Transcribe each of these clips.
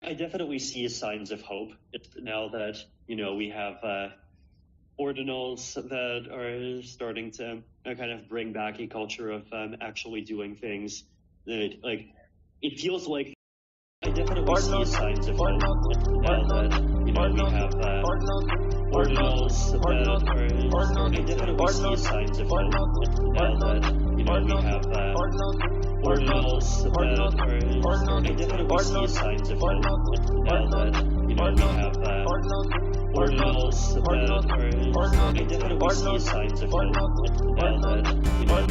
I definitely see signs of hope now that, we have ordinals that are starting to kind of bring back a culture of actually doing things. That, it feels like I definitely see signs of hope now that, we have ordinals that are starting. I definitely see signs of hope now that, we have ordinals that are starting. I definitely see signs of hope now that, we have ordinals that are starting. I definitely see signs of hope now that, we have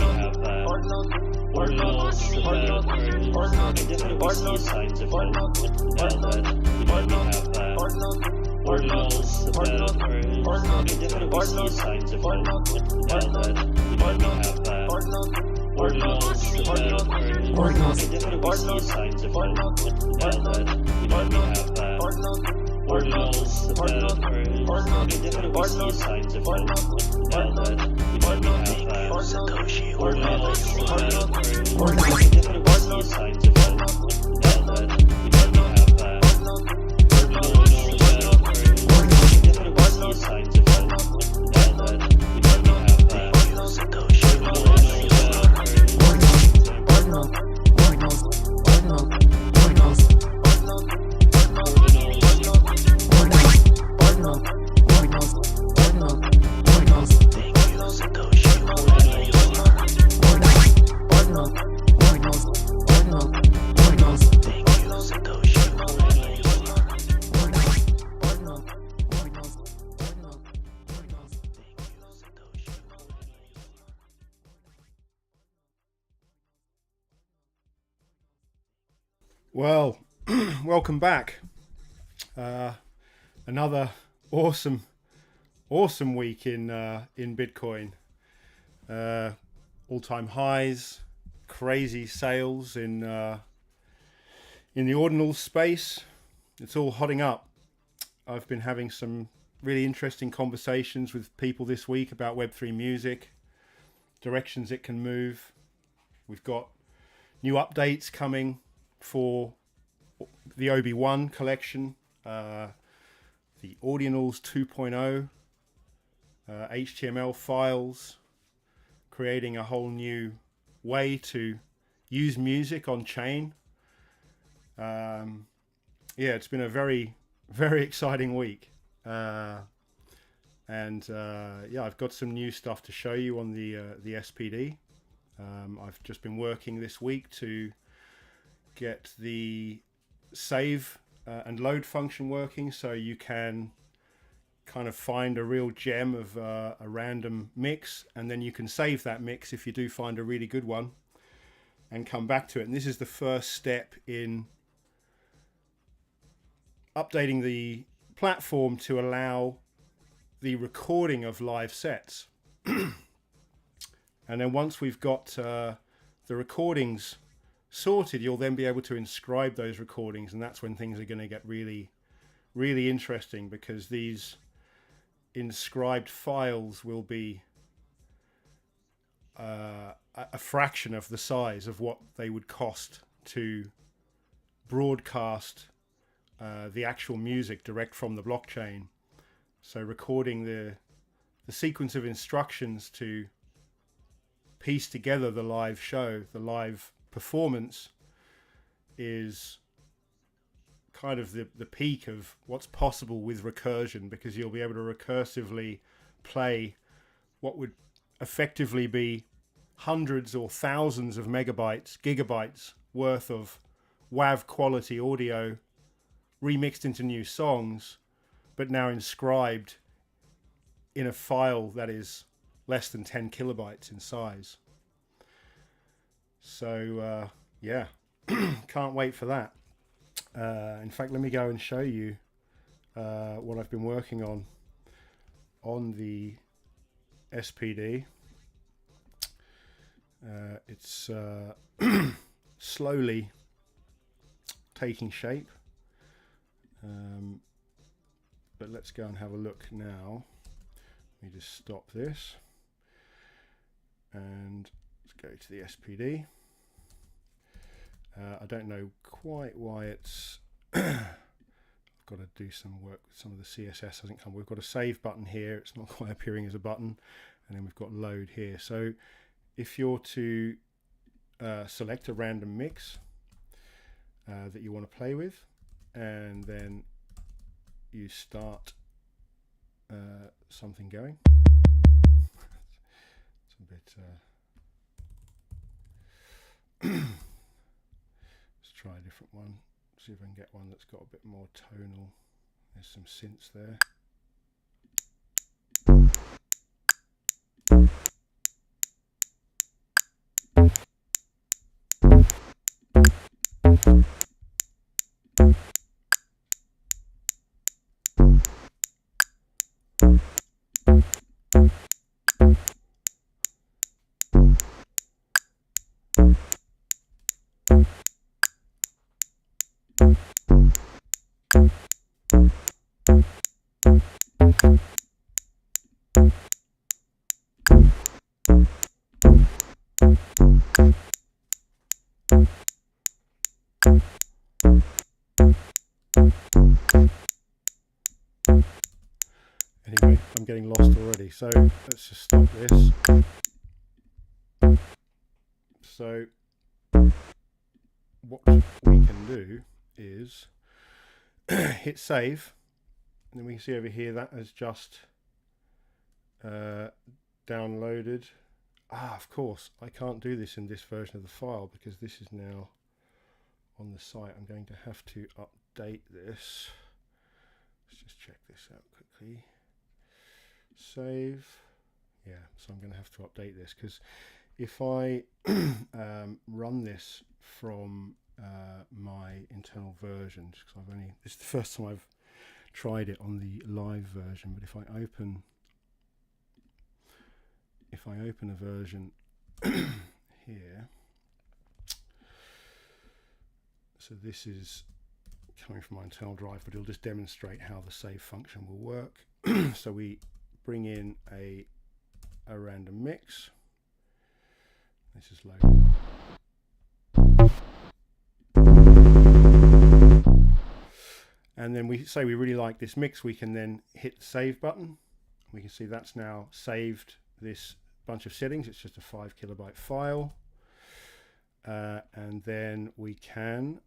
ordinals that are starting. I definitely see signs of hope now that, we have ordinals that are starting. I definitely see signs of hope now that, we have ordinals that are starting. I definitely see signs of hope now that, we have ordinals that are starting. I definitely see signs of hope now that, we have ordinals that are starting. I definitely see signs of hope now that, we have ordinals that are signs of hope now that, we have Well, welcome back. Another awesome week in Bitcoin. All-time highs, crazy sales in the ordinal space. It's all hotting up. I've been having some really interesting conversations with people this week about Web3 music, directions it can move. We've got new updates coming for the OB1 collection, the Audionals 2.0, HTML files, creating a whole new way to use music on chain. It's been a very, very exciting week. I've got some new stuff to show you on the SPD. I've just been working this week to get the save and load function working, so you can kind of find a real gem of a random mix, and then you can save that mix if you do find a really good one and come back to it. And this is the first step in updating the platform to allow the recording of live sets. And then once we've got the recordings sorted, you'll then be able to inscribe those recordings, and that's when things are going to get really, really interesting, because these inscribed files will be a fraction of the size of what they would cost to broadcast the actual music direct from the blockchain. So recording the sequence of instructions to piece together the live show, the live performance, is kind of the peak of what's possible with recursion, because you'll be able to recursively play what would effectively be hundreds or thousands of megabytes, gigabytes worth of WAV quality audio remixed into new songs, but now inscribed in a file that is less than 10 kilobytes in size. So can't wait for that. In fact, let me go and show you what I've been working on the SPD. It's slowly taking shape, but let's go and have a look now. Let me just stop this and let's go to the SPD. I don't know quite why it's got to do some work with some of the CSS. Hasn't come. We've got a save button here. It's not quite appearing as a button, and then we've got load here. So if you're to select a random mix that you want to play with, and then you start something going. It's a bit. Let's try a different one. See if I can get one that's got a bit more tonal. There's some synths there. Anyway, I'm getting lost already, so let's just stop this. So what we can do is hit save, and then we can see over here that has just downloaded. Of course, I can't do this in this version of the file because this is now on the site. I'm going to have to update this. Let's just check this out quickly. Save. Yeah, so I'm going to have to update this, because if I run this from my internal version, because this is the first time I've tried it on the live version, but if I open a version here, so this is coming from my internal drive, but it'll just demonstrate how the save function will work. So we bring in a random mix. This is loaded up. And then we say we really like this mix, we can then hit the save button. We can see that's now saved this bunch of settings. It's just a 5 kilobyte file. And then we can,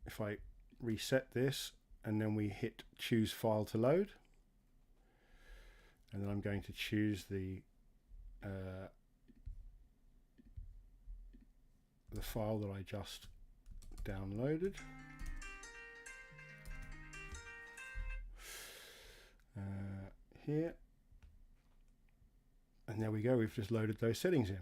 if I reset this, and then we hit choose file to load. And then I'm going to choose the file that I just downloaded. Here. And there we go, we've just loaded those settings in.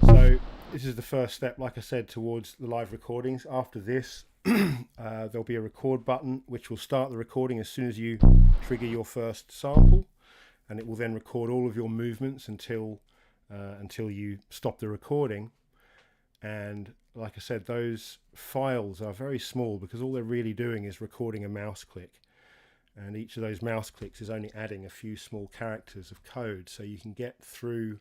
So this is the first step, like I said, towards the live recordings. After this, there'll be a record button which will start the recording as soon as you trigger your first sample, and it will then record all of your movements until you stop the recording. And like I said, those files are very small because all they're really doing is recording a mouse click, and each of those mouse clicks is only adding a few small characters of code. So you can get through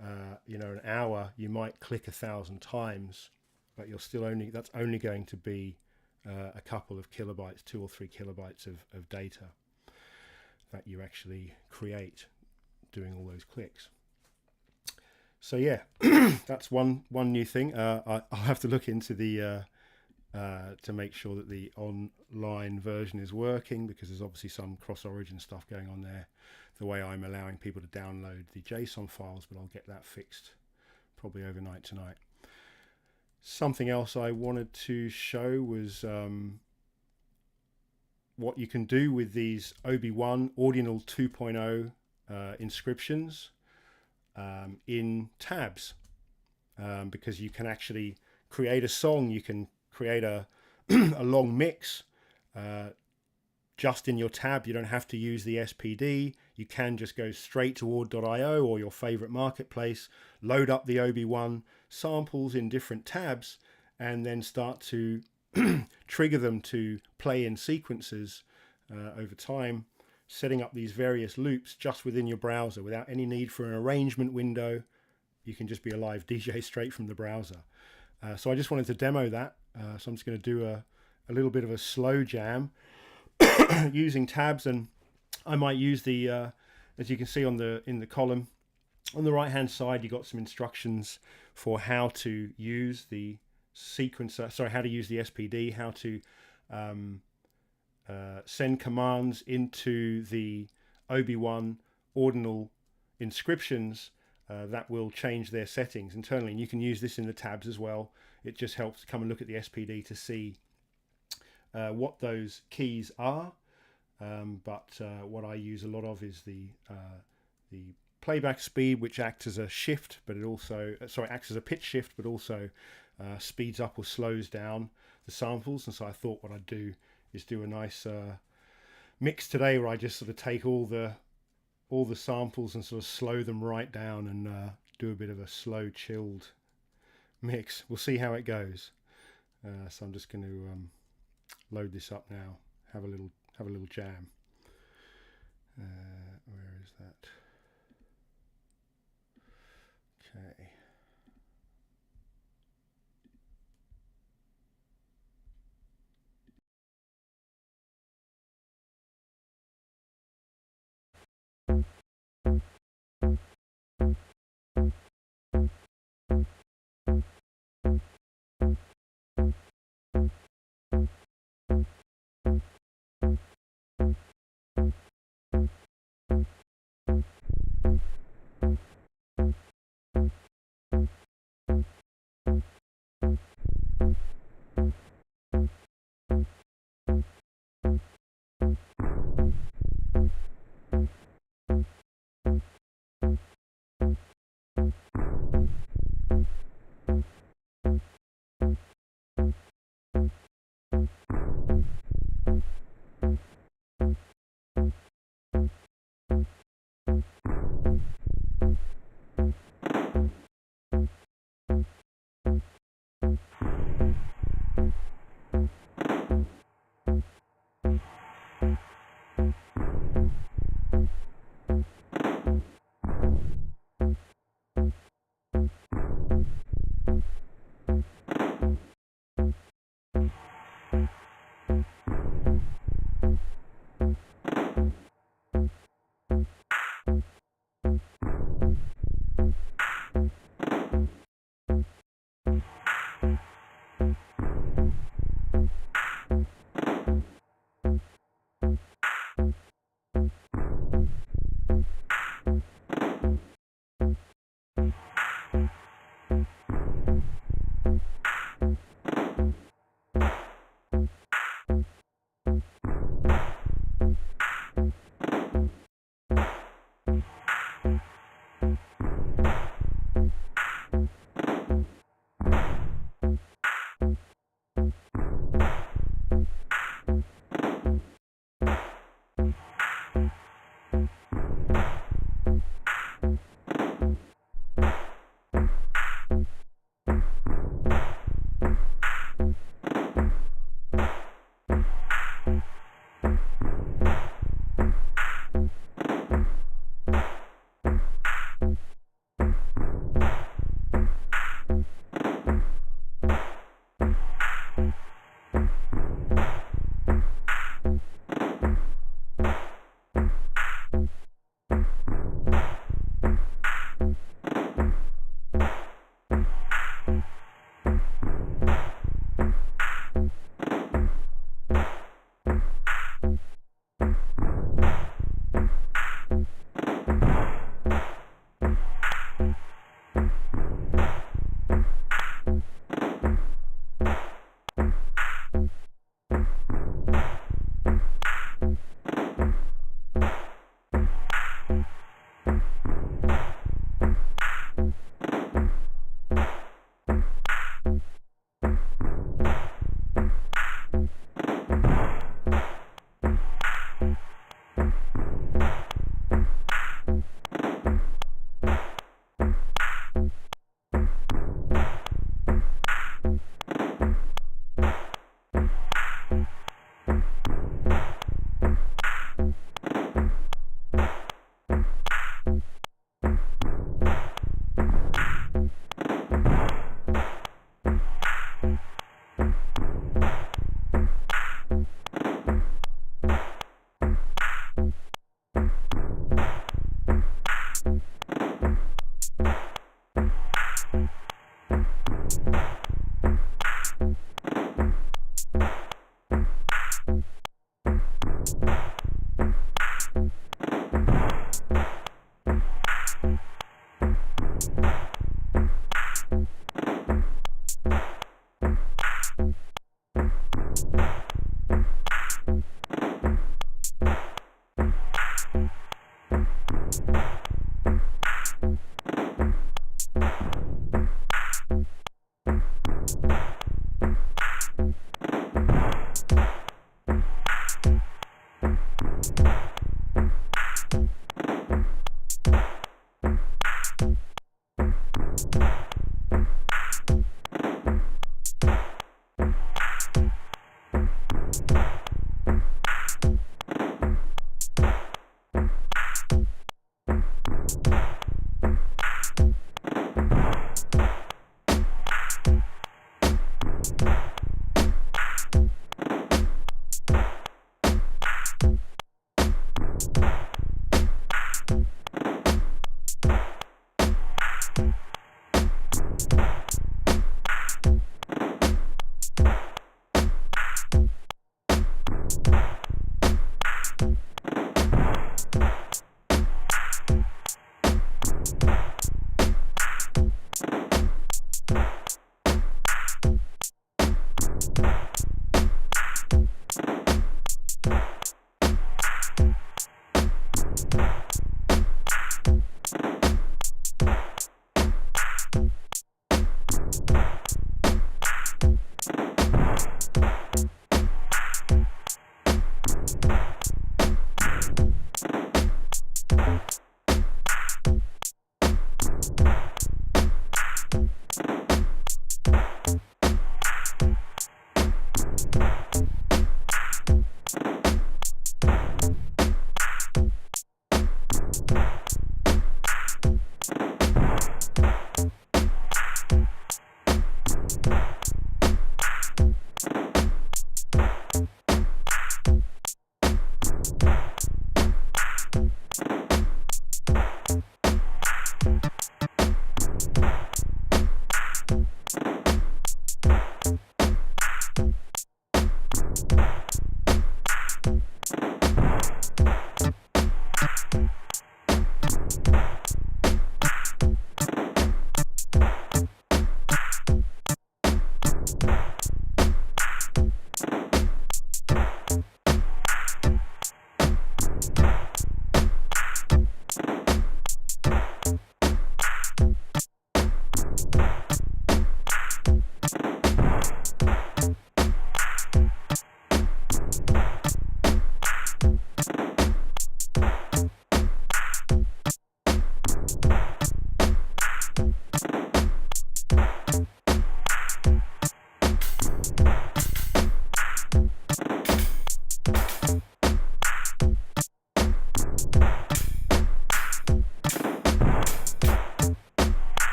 an hour. You might click 1,000 times, but that's only going to be a couple of kilobytes, 2 or 3 kilobytes of data that you actually create doing all those clicks. So yeah, that's one new thing. I'll have to look into the to make sure that the online version is working, because there's obviously some cross-origin stuff going on there, the way I'm allowing people to download the JSON files, but I'll get that fixed probably overnight tonight. Something else I wanted to show was what you can do with these OB1 Ordinal 2.0 inscriptions in tabs, because you can actually create a song, you can create a long mix just in your tab. You don't have to use the SPD. You can just go straight to Aud.io or your favorite marketplace, load up the OB1 samples in different tabs, and then start to trigger them to play in sequences over time setting up these various loops just within your browser without any need for an arrangement window. You can just be a live DJ straight from the browser. So I just wanted to demo that. So I'm just going to do a little bit of a slow jam using tabs, and I might use the, as you can see in the column, on the right hand side, you got some instructions for how to use the sequencer, sorry, how to use the SPD, how to send commands into the OB1 Ordinal inscriptions that will change their settings internally. And you can use this in the tabs as well. It just helps to come and look at the SPD to see what those keys are. But what I use a lot of is the playback speed, which acts as a shift, but it also acts as a pitch shift, but also speeds up or slows down the samples. And so I thought what I'd do is do a nice mix today where I just sort of take all the samples and sort of slow them right down and do a bit of a slow chilled mix. We'll see how it goes. So I'm just going to load this up now. Have a little jam. Where is that? Okay.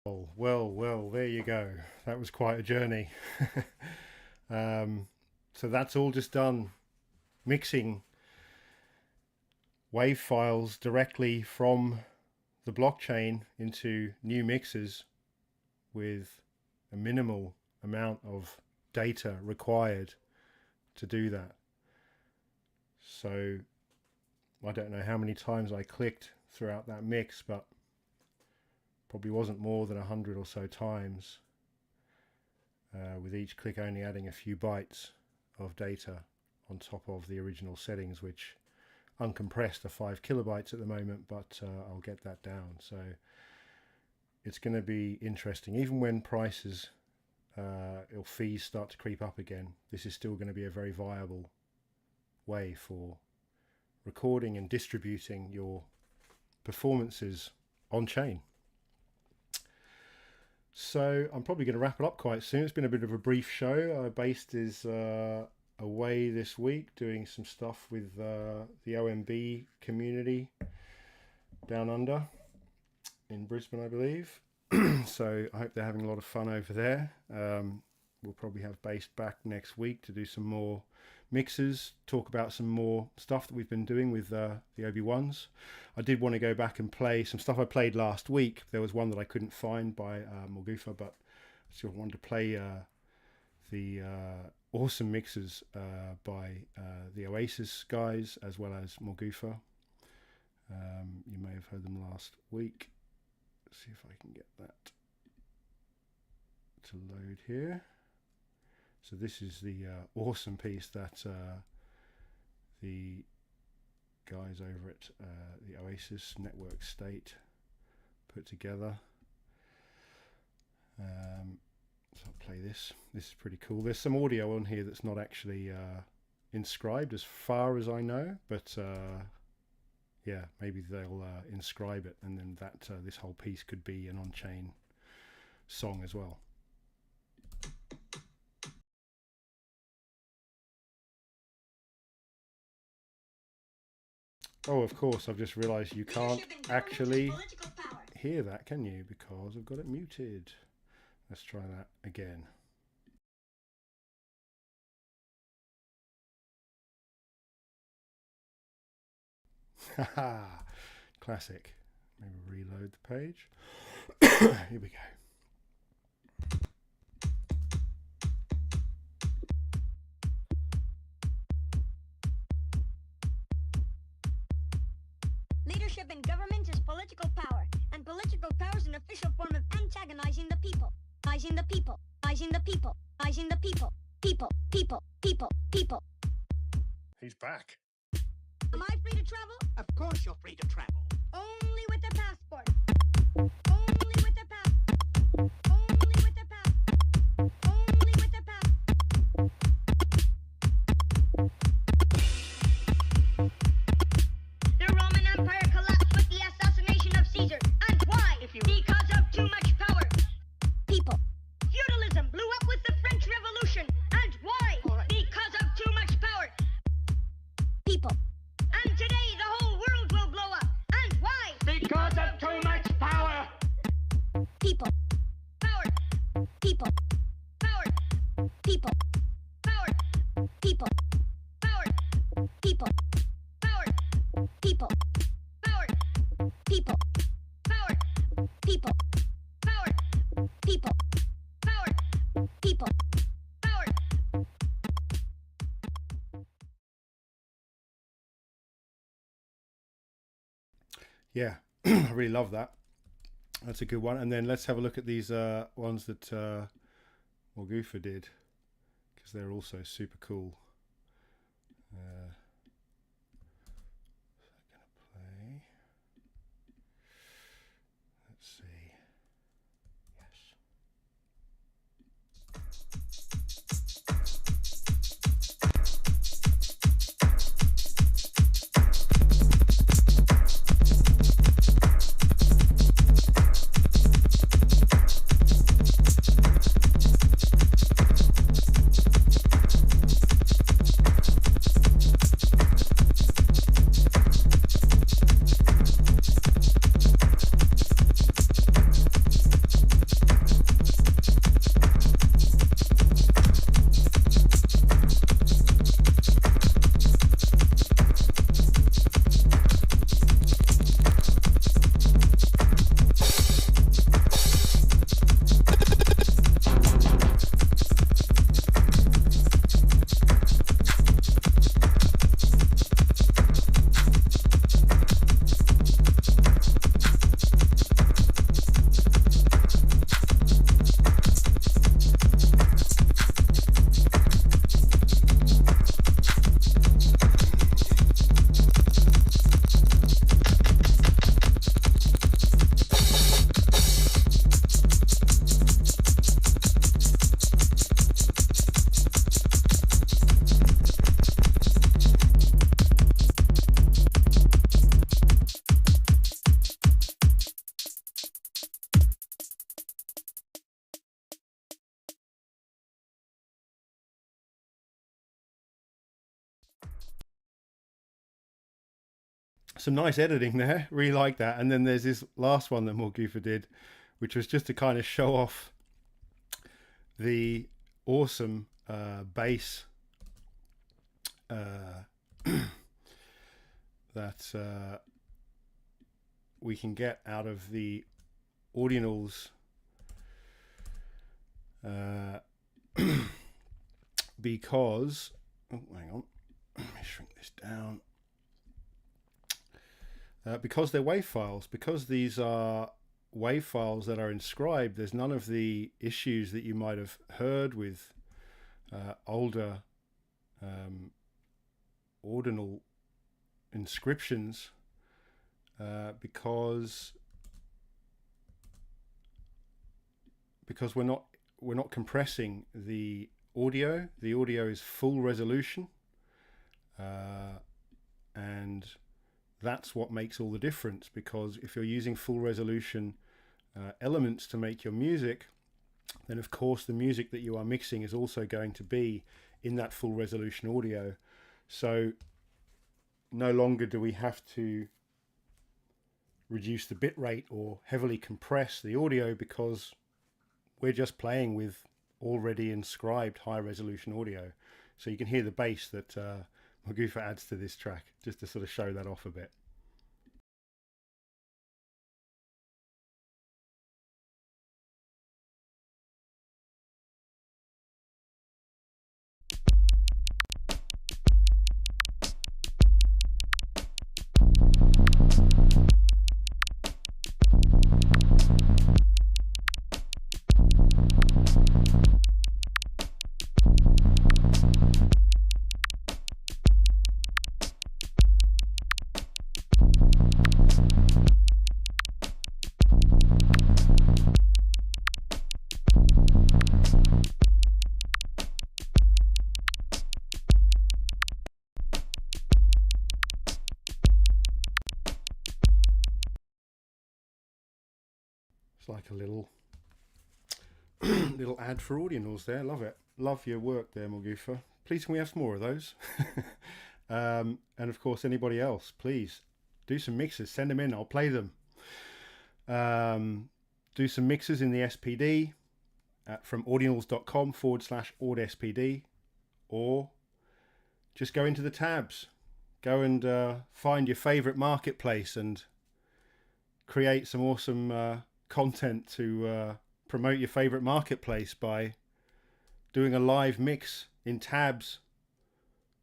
Oh, well, there you go. That was quite a journey. So that's all just done, mixing wave files directly from the blockchain into new mixes with a minimal amount of data required to do that. So I don't know how many times I clicked throughout that mix, but probably wasn't more than 100 or so times, with each click only adding a few bytes of data on top of the original settings, which uncompressed are 5 kilobytes at the moment, but I'll get that down. So it's going to be interesting. Even when prices or fees start to creep up again, this is still going to be a very viable way for recording and distributing your performances on chain. So I'm probably going to wrap it up quite soon. It's been a bit of a brief show. Based is away this week doing some stuff with the OMB community down under in Brisbane, I believe. So I hope they're having a lot of fun over there. We'll probably have Based back next week to do some more mixes, talk about some more stuff that we've been doing with the OB1s. I did want to go back and play some stuff I played last week. There was one that I couldn't find by Morgufa, but I still wanted to play the awesome mixes by the Oasis guys as well as Morgufa. You may have heard them last week. Let's see if I can get that to load here. So this is the awesome piece that the guys over at the Oasis Network State put together. So I'll play this. This is pretty cool. There's some audio on here that's not actually inscribed as far as I know, but yeah, maybe they'll inscribe it, and then that this whole piece could be an on-chain song as well. Oh, of course, I've just realised you can't actually hear that, can you? Because I've got it muted. Let's try that again. Haha, classic. Maybe reload the page. Here we go. Leadership in government is political power, and political power is an official form of antagonizing the people. Antagonizing the people. Antagonizing the people. Antagonizing the people. People. He's back. Am I free to travel? Of course you're free to travel. Only with a passport. Only with a passport. Only with a passport. Only with a passport. The Roman Empire collapsed with the assassination of Caesar. And why? Because of too much power. People. Feudalism blew up with the French Revolution. And why? Right. Because of too much power. People. And today the whole world will blow up. And why? Because of too much power. People. Power. People. Power. People. Power. People. Power. People. Power. People. Power. People. Power. People. Power. People. Power. People. Power. Yeah, I really love that. That's a good one. And then let's have a look at these ones that Morgufa did, because they're also super cool. So I'm gonna play. Let's see. Yes. some nice editing there. Really like that. And then there's this last one that Morgufa did, which was just to kind of show off the awesome bass that we can get out of the Audionals because, oh, hang on, let me shrink this down. Because they're WAV files, because these are WAV files that are inscribed, there's none of the issues that you might have heard with older ordinal inscriptions, because we're not compressing the audio. The audio is full resolution, and that's what makes all the difference, because if you're using full resolution elements to make your music, then of course the music that you are mixing is also going to be in that full resolution audio. So no longer do we have to reduce the bit rate or heavily compress the audio, because we're just playing with already inscribed high resolution audio. So you can hear the bass that Morgufa adds to this track, just to sort of show that off a bit. It's like a little little ad for Audionals there. Love it. Love your work there, Morgufa. Please, can we have some more of those? And of course, anybody else, please do some mixes. Send them in. I'll play them. Do some mixes in the SPD from audionals.com/ordspd, or just go into the tabs. Go and find your favorite marketplace and create some awesome content to promote your favorite marketplace by doing a live mix in tabs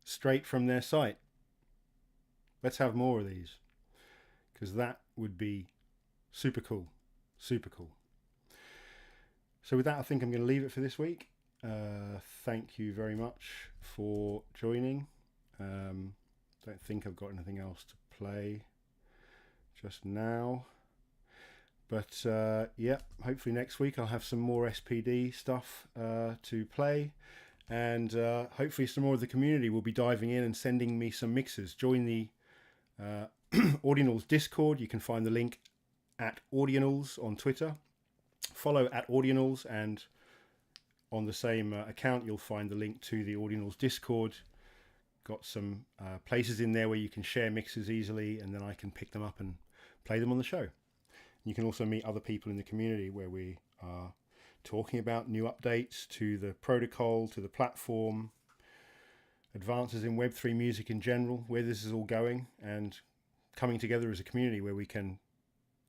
straight from their site. Let's have more of these, because that would be super cool. Super cool. So with that, I think I'm going to leave it for this week. Thank you very much for joining. Don't think I've got anything else to play just now. But yeah, hopefully next week I'll have some more SPD stuff to play, and hopefully some more of the community will be diving in and sending me some mixes. Join the Audionals Discord. You can find the link at Audionals on Twitter. Follow at Audionals, and on the same account you'll find the link to the Audionals Discord. Got some places in there where you can share mixes easily, and then I can pick them up and play them on the show. You can also meet other people in the community where we are talking about new updates to the protocol, to the platform, advances in Web3 music in general, where this is all going, and coming together as a community where we can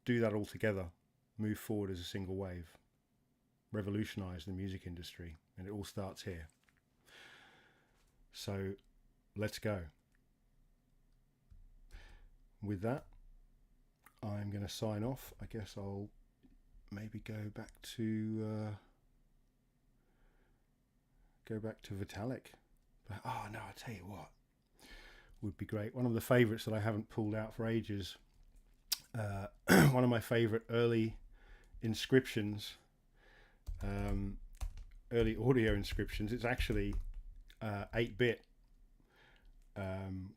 do that all together, move forward as a single wave, revolutionize the music industry, and it all starts here. So let's go. With that, I'm going to sign off. I guess I'll maybe go back to Vitalik. But oh no, I tell you what would be great. One of the favourites that I haven't pulled out for ages. One of my favourite early inscriptions, early audio inscriptions. It's actually 8-bit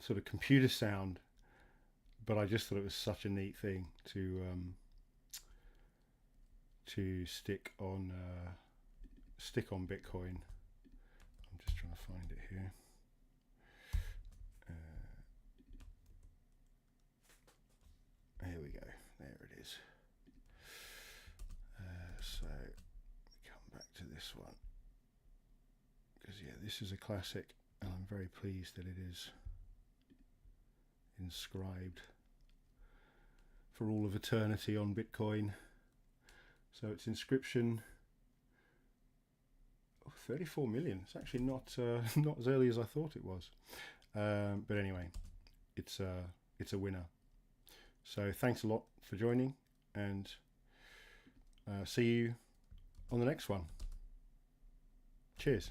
sort of computer sound. But I just thought it was such a neat thing to stick on Bitcoin. I'm just trying to find it here. this one, because yeah, this is a classic, and I'm very pleased that it is inscribed for all of eternity on Bitcoin. So it's inscription 34 million. It's actually not not as early as I thought it was, but anyway, it's a winner. So thanks a lot for joining, and see you on the next one. Cheers.